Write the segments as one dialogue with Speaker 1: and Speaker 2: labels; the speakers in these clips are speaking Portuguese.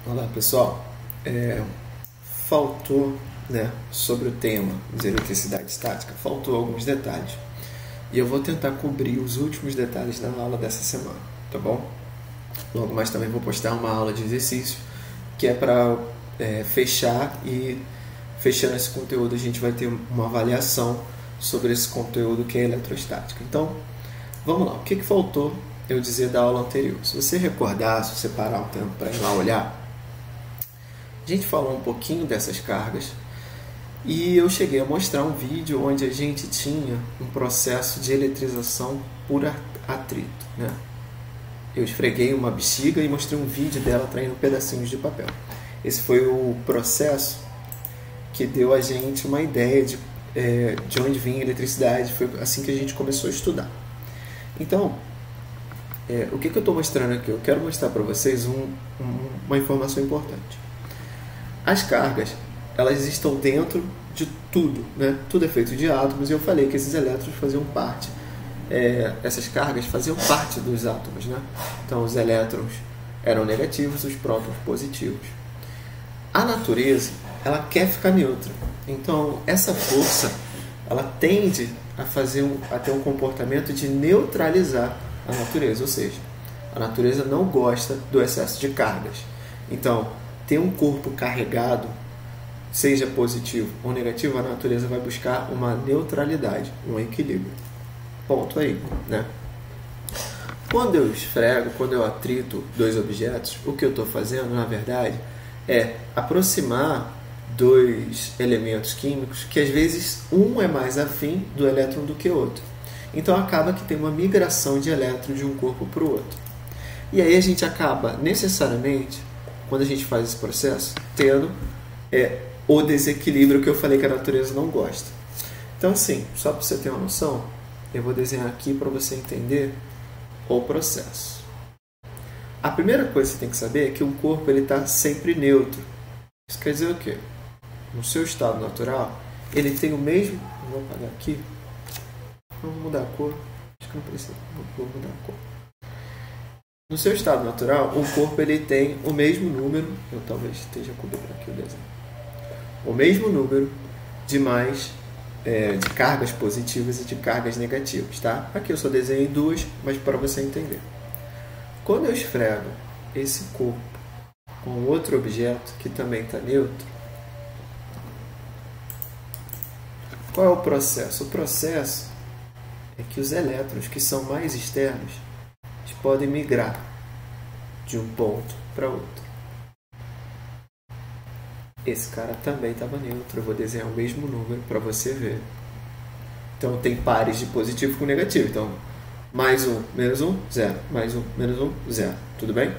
Speaker 1: Olá pessoal, faltou, sobre o tema de eletricidade estática, faltou alguns detalhes e eu vou tentar cobrir os últimos detalhes da aula dessa semana, tá bom? Logo mais também vou postar uma aula de exercício que é para fechar, e fechando esse conteúdo a gente vai ter uma avaliação sobre esse conteúdo que é eletrostática. Então vamos lá, o que faltou eu dizer da aula anterior? Se você recordar, se você parar um tempo para ir lá olhar, a gente falou um pouquinho dessas cargas e eu cheguei a mostrar um vídeo onde a gente tinha um processo de eletrização por atrito, Eu esfreguei uma bexiga e mostrei um vídeo dela traindo pedacinhos de papel. Esse foi o processo que deu a gente uma ideia de onde vinha a eletricidade. Foi assim que a gente começou a estudar. Então, o que eu estou mostrando aqui? Eu quero mostrar para vocês uma informação importante. As cargas, elas estão dentro de tudo, Tudo é feito de átomos, e eu falei que esses elétrons faziam parte, essas cargas faziam parte dos átomos, Então os elétrons eram negativos, os prótons positivos. A natureza, ela quer ficar neutra. Então essa força, ela tende a ter um comportamento de neutralizar a natureza, ou seja, a natureza não gosta do excesso de cargas. Então, ter um corpo carregado, seja positivo ou negativo, a natureza vai buscar uma neutralidade, um equilíbrio. Ponto aí, Quando eu esfrego, quando eu atrito dois objetos, o que eu estou fazendo, na verdade, é aproximar dois elementos químicos que, às vezes, um é mais afim do elétron do que o outro. Então, acaba que tem uma migração de elétrons de um corpo para o outro. E aí a gente acaba, necessariamente, quando a gente faz esse processo, tendo o desequilíbrio que eu falei que a natureza não gosta. Então, assim, só para você ter uma noção, eu vou desenhar aqui para você entender o processo. A primeira coisa que você tem que saber é que o corpo está sempre neutro. Isso quer dizer o quê? No seu estado natural, ele tem o mesmo... Vou apagar aqui. Vamos mudar a cor. Acho que não precisa. Vou mudar a cor. No seu estado natural, o corpo ele tem o mesmo número, eu talvez esteja cobrindo aqui o desenho, o mesmo número de de cargas positivas e de cargas negativas, tá? Aqui eu só desenhei duas, mas para você entender. Quando eu esfrego esse corpo com outro objeto que também está neutro, qual é o processo? O processo é que os elétrons que são mais externos podem migrar de um ponto para outro. Esse cara também estava neutro. Eu vou desenhar o mesmo número para você ver. Então tem pares de positivo com negativo. Então, mais um, menos um, zero. Mais um, menos um, zero. Tudo bem?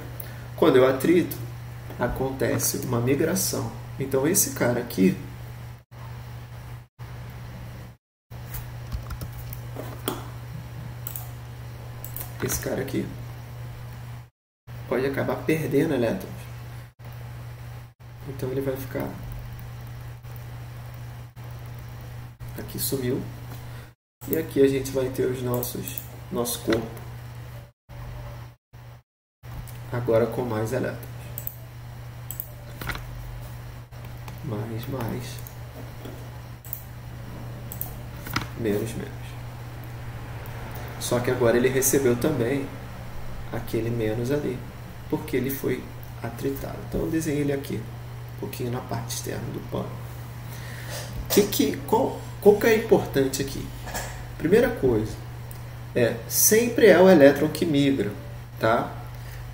Speaker 1: Quando eu atrito, acontece uma migração. Então esse cara aqui, pode acabar perdendo elétrons. Então ele vai ficar... Aqui sumiu. E aqui a gente vai ter nosso corpo. Agora com mais elétrons. Mais. Menos. Só que agora ele recebeu também aquele menos ali, porque ele foi atritado. Então eu desenhei ele aqui, um pouquinho na parte externa do pano. Qual que é importante aqui? Primeira coisa, sempre é o elétron que migra, tá?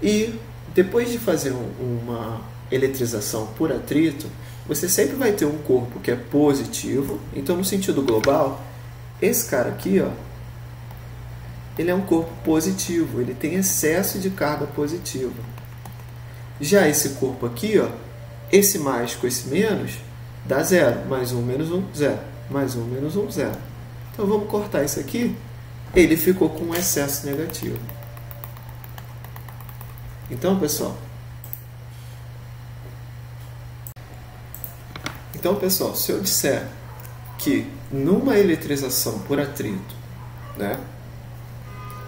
Speaker 1: E depois de fazer uma eletrização por atrito, você sempre vai ter um corpo que é positivo. Então, no sentido global, esse cara aqui, ele é um corpo positivo, ele tem excesso de carga positiva. Já esse corpo aqui, esse mais com esse menos, dá zero. Mais um, menos um, zero. Mais um, menos um, zero. Então vamos cortar isso aqui. Ele ficou com um excesso negativo. Então, pessoal, se eu disser que numa eletrização por atrito,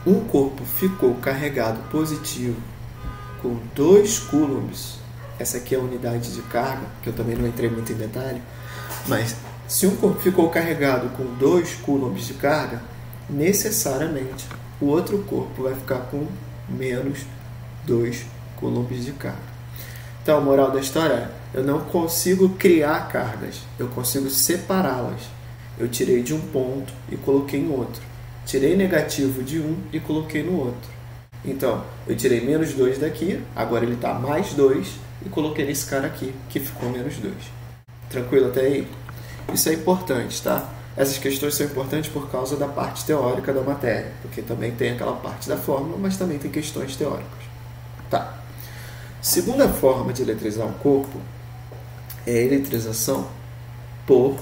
Speaker 1: um corpo ficou carregado positivo com 2 coulombs, essa aqui é a unidade de carga, que eu também não entrei muito em detalhe, mas se um corpo ficou carregado com 2 coulombs de carga, necessariamente o outro corpo vai ficar com menos 2 coulombs de carga. Então, a moral da história é, eu não consigo criar cargas, eu consigo separá-las. Eu tirei de um ponto e coloquei em outro. Tirei negativo de um e coloquei no outro. Então, eu tirei menos 2 daqui, agora ele está mais 2 e coloquei nesse cara aqui, que ficou menos 2. Tranquilo até aí? Isso é importante, tá? Essas questões são importantes por causa da parte teórica da matéria, porque também tem aquela parte da fórmula, mas também tem questões teóricas. Tá. Segunda forma de eletrizar um corpo é a eletrização por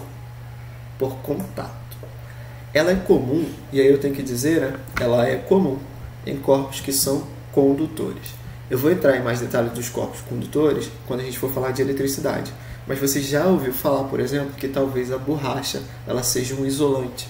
Speaker 1: contato. Ela é comum, e aí eu tenho que dizer, né? Ela é comum em corpos que são condutores. Eu vou entrar em mais detalhes dos corpos condutores quando a gente for falar de eletricidade. Mas você já ouviu falar, por exemplo, que talvez a borracha ela seja um isolante,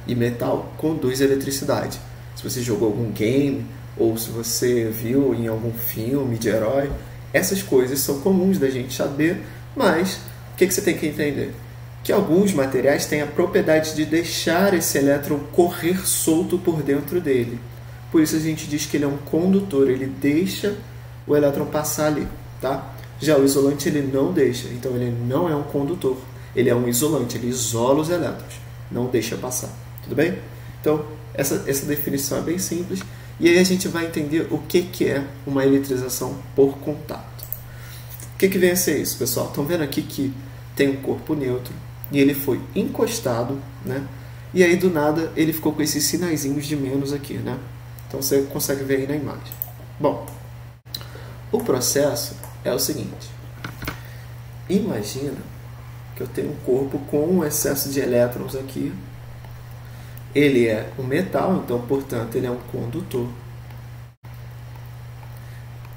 Speaker 1: e metal conduz eletricidade. Se você jogou algum game ou se você viu em algum filme de herói, essas coisas são comuns da gente saber, mas o que você tem que entender? Que alguns materiais têm a propriedade de deixar esse elétron correr solto por dentro dele. Por isso a gente diz que ele é um condutor, ele deixa o elétron passar ali, tá? Já o isolante ele não deixa, então ele não é um condutor, ele é um isolante, ele isola os elétrons, não deixa passar, tudo bem? Então, essa definição é bem simples, e aí a gente vai entender o que é uma eletrização por contato. O que vem a ser isso, pessoal? Estão vendo aqui que tem um corpo neutro, e ele foi encostado, né? E aí do nada ele ficou com esses sinaizinhos de menos aqui, né? Então você consegue ver aí na imagem. Bom, o processo é o seguinte. Imagina que eu tenho um corpo com um excesso de elétrons aqui. Ele é um metal, então, portanto, ele é um condutor.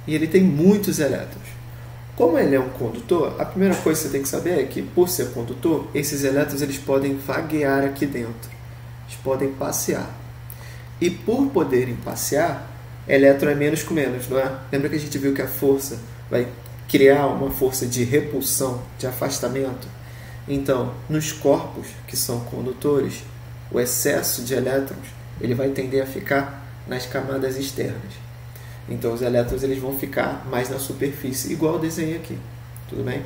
Speaker 1: E ele tem muitos elétrons. Como ele é um condutor, a primeira coisa que você tem que saber é que, por ser condutor, esses elétrons eles podem vaguear aqui dentro. Eles podem passear. E por poderem passear, elétron é menos com menos, não é? Lembra que a gente viu que a força vai criar uma força de repulsão, de afastamento? Então, nos corpos que são condutores, o excesso de elétrons ele vai tender a ficar nas camadas externas. Então, os elétrons eles vão ficar mais na superfície, igual eu desenhei aqui. Tudo bem?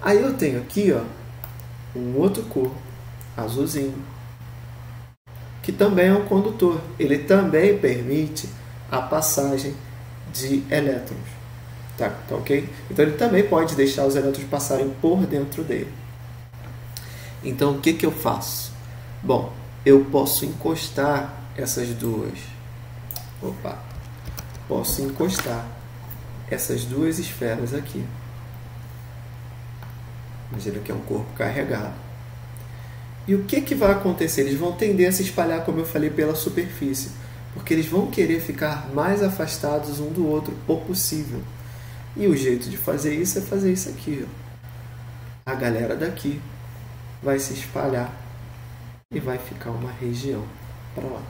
Speaker 1: Aí eu tenho aqui um outro corpo, azulzinho, que também é um condutor. Ele também permite a passagem de elétrons. Tá ok? Então, ele também pode deixar os elétrons passarem por dentro dele. Então, o que eu faço? Bom, eu posso encostar essas duas. Posso encostar essas duas esferas aqui. Imagina que é um corpo carregado. E o que vai acontecer? Eles vão tender a se espalhar, como eu falei, pela superfície. Porque eles vão querer ficar mais afastados um do outro o possível. E o jeito de fazer isso é fazer isso aqui. A galera daqui vai se espalhar e vai ficar uma região para lá.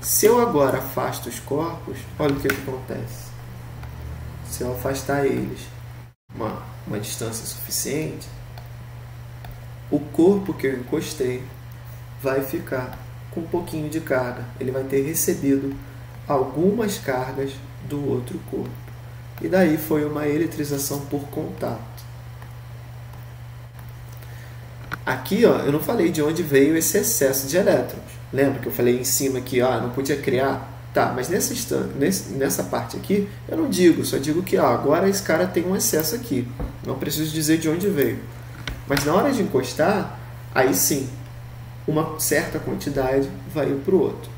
Speaker 1: Se eu agora afasto os corpos, olha o que acontece. Se eu afastar eles uma distância suficiente, o corpo que eu encostei vai ficar com um pouquinho de carga. Ele vai ter recebido algumas cargas do outro corpo. E daí foi uma eletrização por contato. Aqui, eu não falei de onde veio esse excesso de elétrons. Lembra que eu falei em cima que não podia criar? Tá, mas nessa parte aqui, eu não digo, só digo que agora esse cara tem um excesso aqui. Não preciso dizer de onde veio. Mas na hora de encostar, aí sim, uma certa quantidade vai para o outro.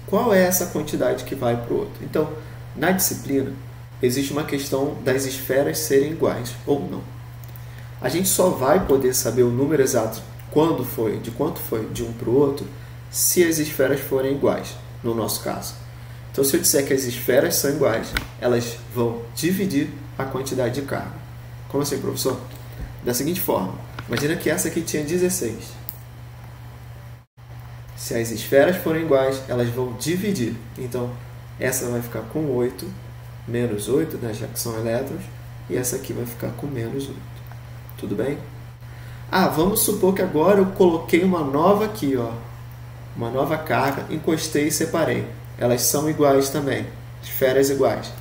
Speaker 1: Qual é essa quantidade que vai para o outro? Então, na disciplina, existe uma questão das esferas serem iguais ou não. A gente só vai poder saber o número exato de quanto foi de um para o outro se as esferas forem iguais, no nosso caso. Então, se eu disser que as esferas são iguais, elas vão dividir a quantidade de carga. Como assim, professor? Da seguinte forma, imagina que essa aqui tinha 16. Se as esferas forem iguais, elas vão dividir. Então, essa vai ficar com 8, menos 8, né, já que são elétrons, e essa aqui vai ficar com menos 8. Tudo bem? Ah, vamos supor que agora eu coloquei uma nova aqui, ó, uma nova carga, encostei e separei. Elas são iguais também, esferas iguais.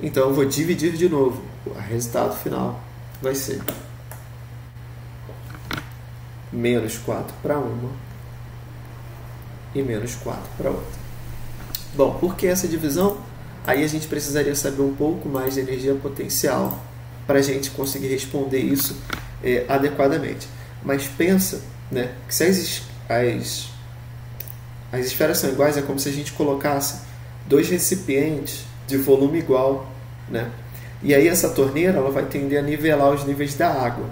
Speaker 1: Então, eu vou dividir de novo. O resultado final vai ser menos 4 para uma e menos 4 para outra. Bom, por que essa divisão? Aí a gente precisaria saber um pouco mais de energia potencial para a gente conseguir responder isso adequadamente. Mas pensa, né, que se as esferas são iguais, é como se a gente colocasse dois recipientes de volume igual, né? E aí essa torneira ela vai tender a nivelar os níveis da água.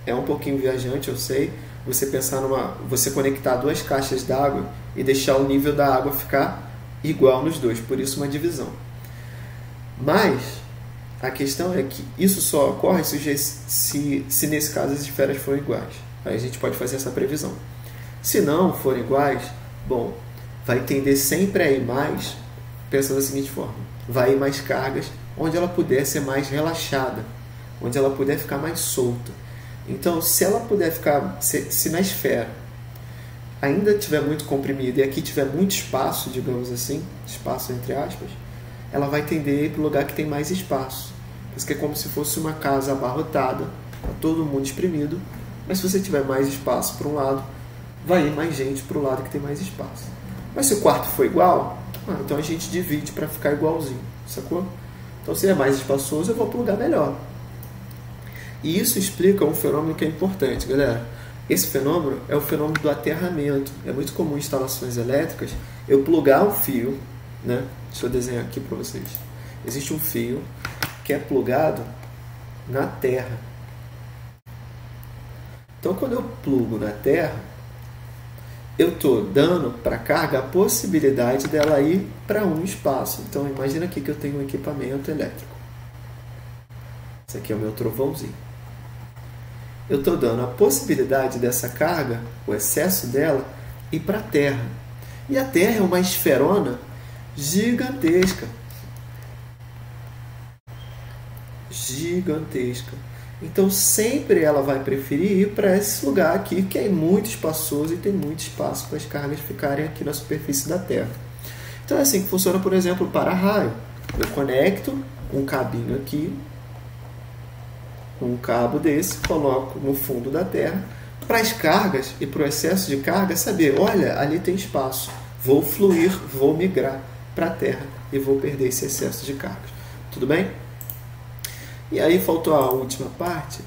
Speaker 1: É um pouquinho viajante, eu sei, você conectar duas caixas d'água e deixar o nível da água ficar igual nos dois, por isso uma divisão. Mas a questão é que isso só ocorre se nesse caso as esferas forem iguais. Aí a gente pode fazer essa previsão. Se não forem iguais, bom, vai tender sempre a ir mais, pensa da seguinte forma, vai ir mais cargas onde ela puder ser mais relaxada, onde ela puder ficar mais solta. Então, se ela puder ficar, se na esfera ainda tiver muito comprimida e aqui tiver muito espaço, digamos assim, espaço entre aspas, ela vai tender a ir para o lugar que tem mais espaço. Isso que é como se fosse uma casa abarrotada, tá todo mundo espremido, mas se você tiver mais espaço para um lado, vai ir mais gente para o lado que tem mais espaço. Mas se o quarto for igual, então a gente divide para ficar igualzinho, sacou? Então, se é mais espaçoso, eu vou para um lugar melhor. E isso explica um fenômeno que é importante, galera. Esse fenômeno é o fenômeno do aterramento. É muito comum em instalações elétricas eu plugar um fio, né? Deixa eu desenhar aqui para vocês. Existe um fio que é plugado na terra. Então, quando eu plugo na terra, eu estou dando para a carga a possibilidade dela ir para um espaço. Então, imagina aqui que eu tenho um equipamento elétrico. Esse aqui é o meu trovãozinho. Eu estou dando a possibilidade dessa carga, o excesso dela, ir para a Terra. E a Terra é uma esferona gigantesca. Gigantesca. Então, sempre ela vai preferir ir para esse lugar aqui, que é muito espaçoso e tem muito espaço para as cargas ficarem aqui na superfície da Terra. Então, é assim que funciona, por exemplo, o para-raio. Eu conecto um cabinho aqui, um cabo desse, coloco no fundo da Terra, para as cargas e para o excesso de carga, saber, olha, ali tem espaço, vou fluir, vou migrar para a Terra e vou perder esse excesso de cargas. Tudo bem? E aí faltou a última parte,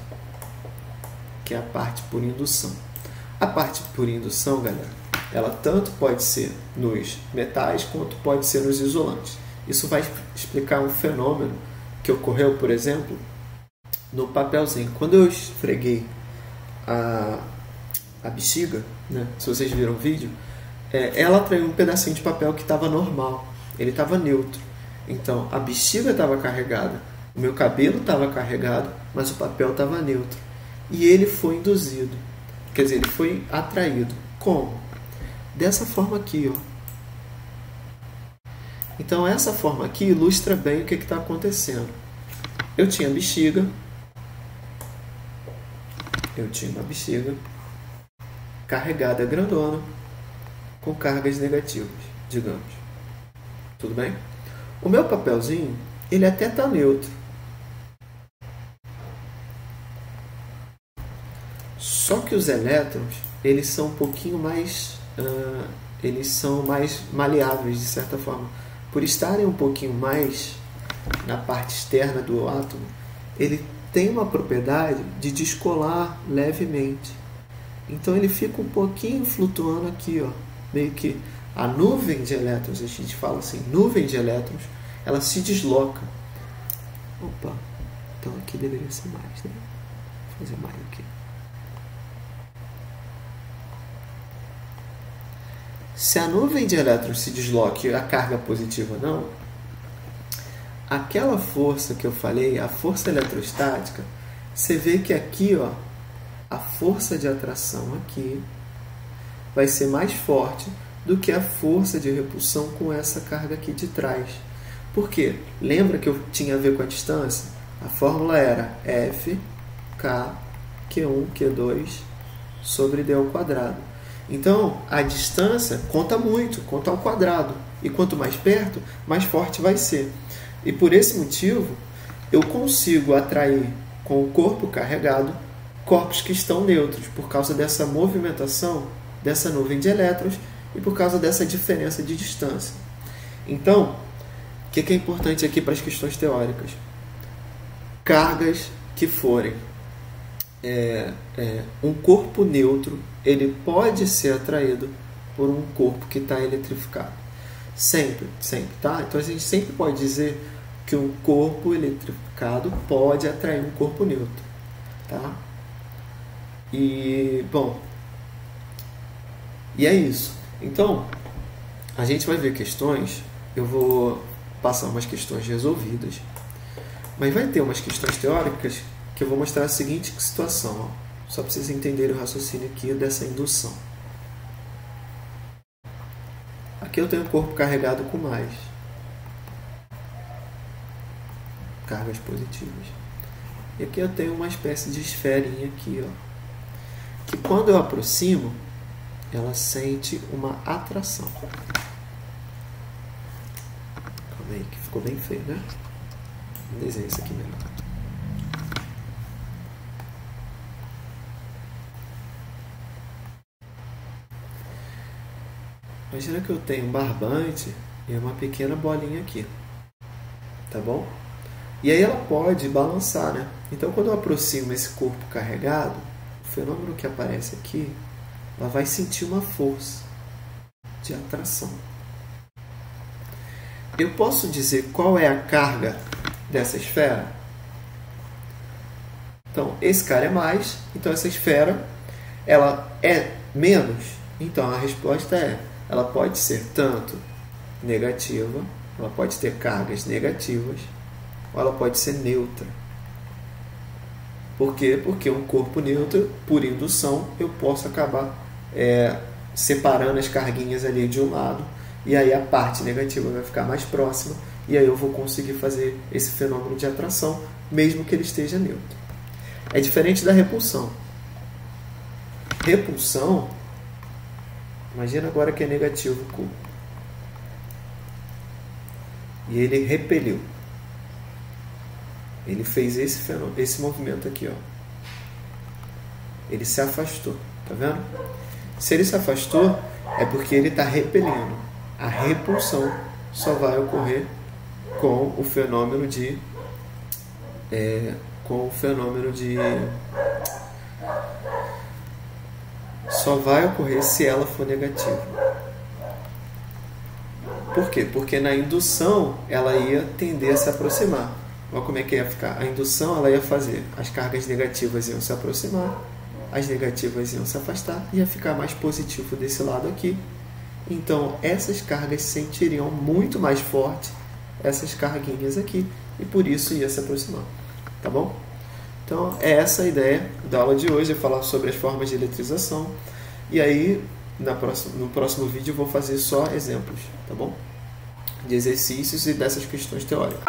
Speaker 1: que é a parte por indução. A parte por indução, galera, ela tanto pode ser nos metais quanto pode ser nos isolantes. Isso vai explicar um fenômeno que ocorreu, por exemplo, no papelzinho. Quando eu esfreguei a bexiga, né, se vocês viram o vídeo, ela traiu um pedacinho de papel que estava normal, ele estava neutro. Então a bexiga estava carregada, o meu cabelo estava carregado, mas o papel estava neutro. E ele foi induzido, quer dizer, ele foi atraído. Como? Dessa forma aqui, ó. Então essa forma aqui ilustra bem o que está acontecendo. Eu tinha bexiga, uma bexiga carregada grandona com cargas negativas, digamos. Tudo bem? O meu papelzinho, ele até está neutro. Só que os elétrons, eles são um pouquinho mais, eles são mais maleáveis, de certa forma. Por estarem um pouquinho mais na parte externa do átomo, ele tem uma propriedade de descolar levemente. Então ele fica um pouquinho flutuando aqui, ó, meio que a nuvem de elétrons, a gente fala assim, nuvem de elétrons, ela se desloca. Opa, então aqui deveria ser mais, né? Vou fazer mais aqui. Se a nuvem de elétrons se desloca e a carga positiva não, aquela força que eu falei, a força eletrostática, você vê que aqui, ó, a força de atração aqui vai ser mais forte do que a força de repulsão com essa carga aqui de trás. Por quê? Lembra que eu tinha a ver com a distância? A fórmula era F, K, Q1, Q2 sobre D ao quadrado. Então, a distância conta muito, conta ao quadrado. E quanto mais perto, mais forte vai ser. E por esse motivo, eu consigo atrair com o corpo carregado corpos que estão neutros, por causa dessa movimentação dessa nuvem de elétrons e por causa dessa diferença de distância. Então, o que é importante aqui para as questões teóricas? Cargas que forem um corpo neutro, ele pode ser atraído por um corpo que está eletrificado. Sempre, tá? Então a gente sempre pode dizer que um corpo eletrificado pode atrair um corpo neutro, tá? E, bom, e é isso. Então, a gente vai ver questões, eu vou passar umas questões resolvidas, mas vai ter umas questões teóricas que eu vou mostrar a seguinte situação, ó, só para vocês entenderem o raciocínio aqui dessa indução. Aqui eu tenho um corpo carregado com mais cargas positivas. E aqui eu tenho uma espécie de esferinha aqui, ó, que quando eu aproximo, ela sente uma atração. Calma aí, que ficou bem feio, né? Vou desenhar isso aqui melhor. Imagina que eu tenho um barbante e uma pequena bolinha aqui, tá bom? E aí ela pode balançar, né? Então quando eu aproximo esse corpo carregado, o fenômeno que aparece aqui, ela vai sentir uma força de atração. Eu posso dizer qual é a carga dessa esfera? Então, esse cara é mais, então essa esfera ela é menos. Então a resposta é, ela pode ser tanto negativa, ela pode ter cargas negativas, ou ela pode ser neutra. Por quê? Porque um corpo neutro, por indução, eu posso acabar separando as carguinhas ali de um lado, e aí a parte negativa vai ficar mais próxima, e aí eu vou conseguir fazer esse fenômeno de atração, mesmo que ele esteja neutro. É diferente da repulsão. Repulsão, imagina agora que é negativo o corpo. E ele repeliu. Ele fez esse fenômeno, esse movimento aqui, ó. Ele se afastou, tá vendo? Se ele se afastou, é porque ele está repelindo. A repulsão só vai ocorrer com o fenômeno de só vai ocorrer se ela for negativa. Por quê? Porque na indução ela ia tender a se aproximar. Olha como é que ia ficar. A indução ela ia fazer, as cargas negativas iam se aproximar, as negativas iam se afastar, ia ficar mais positivo desse lado aqui. Então essas cargas sentiriam muito mais forte essas carguinhas aqui, e por isso ia se aproximar. Tá bom? Então é essa a ideia da aula de hoje, é falar sobre as formas de eletrização. E aí no próximo vídeo eu vou fazer só exemplos, tá bom? De exercícios e dessas questões teóricas.